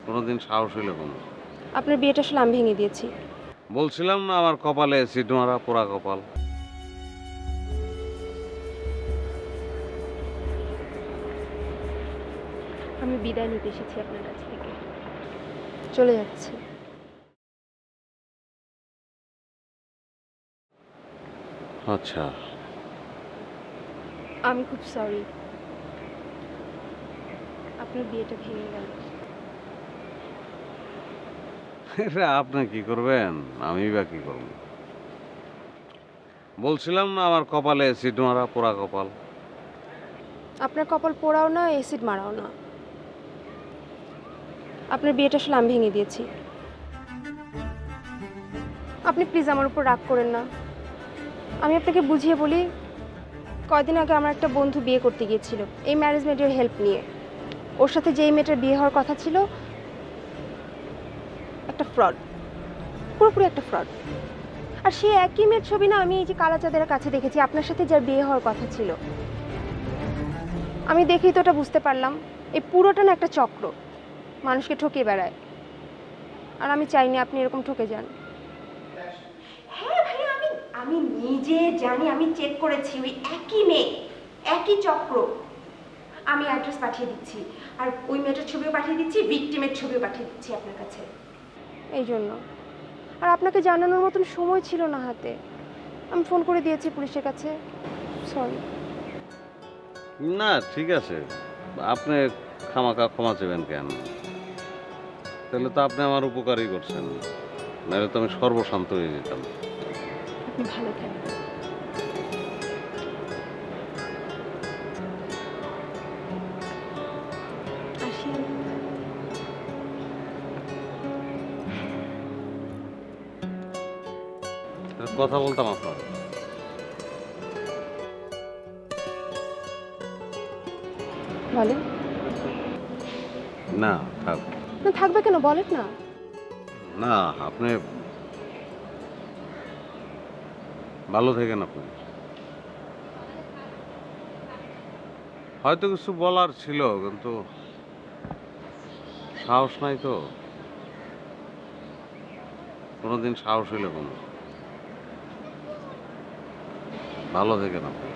কোনোদিন সাহস হইল কোনো। আপনার বিয়েটা আসলে আমি ভেঙে দিয়েছি। বলছিলাম না আমার কপালে অ্যাসিড মারা, পোড়া কপাল। আমি বিদায় নিতে এসেছি আপনার কাছ থেকে। চলে যাচ্ছি। আচ্ছা। আমি খুব সরি। আপনার বিয়েটা ভেঙে গেল। এটা আপনি কি করবেন, আমি বা কি করব? বলছিলাম না আমার কপালে অ্যাসিড মারা, পোড়া কপাল। আপনার কপাল পোড়াও না, অ্যাসিড মারাও না। আপনার বিয়েটা আসলে আমি ভেঙে দিয়েছি। আপনি প্লিজ আমার উপর রাগ করেন না। আমি আপনাকে বুঝিয়ে বলি, কয়দিন আগে আমার একটা বন্ধু বিয়ে করতে গিয়েছিল এই ম্যারেজ মেডের হেল্প নিয়ে। ওর সাথে যেই মেয়েটার বিয়ে হওয়ার কথা ছিল, একটা ফ্রড, পুরোপুরি একটা ফ্রড। আর সেই একই মেয়ের ছবি না আমি এই যে কালাচাঁদের কাছে দেখেছি আপনার সাথে যার বিয়ে হওয়ার কথা ছিল। আমি দেখেই তো ওটা বুঝতে পারলাম এই পুরোটা না একটা চক্র, মানুষকে ঠকিয়ে বেড়ায়। আর আমি চাইনি আপনি এরকম ঠকে যান। হ্যাঁ ভাই, আমি আমি নিজে জানি, আমি চেক করেছি, ওই একই মেয়ে, একই চক্র। আমি অ্যাড্রেস পাঠিয়ে দিচ্ছি, আর ওই মেয়েটার ছবিও পাঠিয়ে দিচ্ছি, ভিকটিমের ছবিও পাঠিয়ে দিচ্ছি আপনার কাছে। এই জন্য আর আপনাকে জানানোর মতন সময় ছিল না হাতে। আমি ফোন করে দিয়েছি পুলিশের কাছে। সরি। না ঠিক আছে, আপনি খামাখা ক্ষমা চেবেন কেন? তাহলে তো আপনি আমার উপকারই করছেন, নাহলে তো আমি সর্বশান্ত হয়ে যেতাম। আপনি ভালো থাকবেন। আসি আমি। কথা বলতাম আপনার। বলেন। না থাক। না থাকবে কেন, বলেন না। না আপনি ভালো থাকেন। আপনি হয়তো কিছু বলার ছিল, কিন্তু সাহস নাই তো। কোনোদিন সাহস হইল কোনো। ভালো থাকেন আপনি।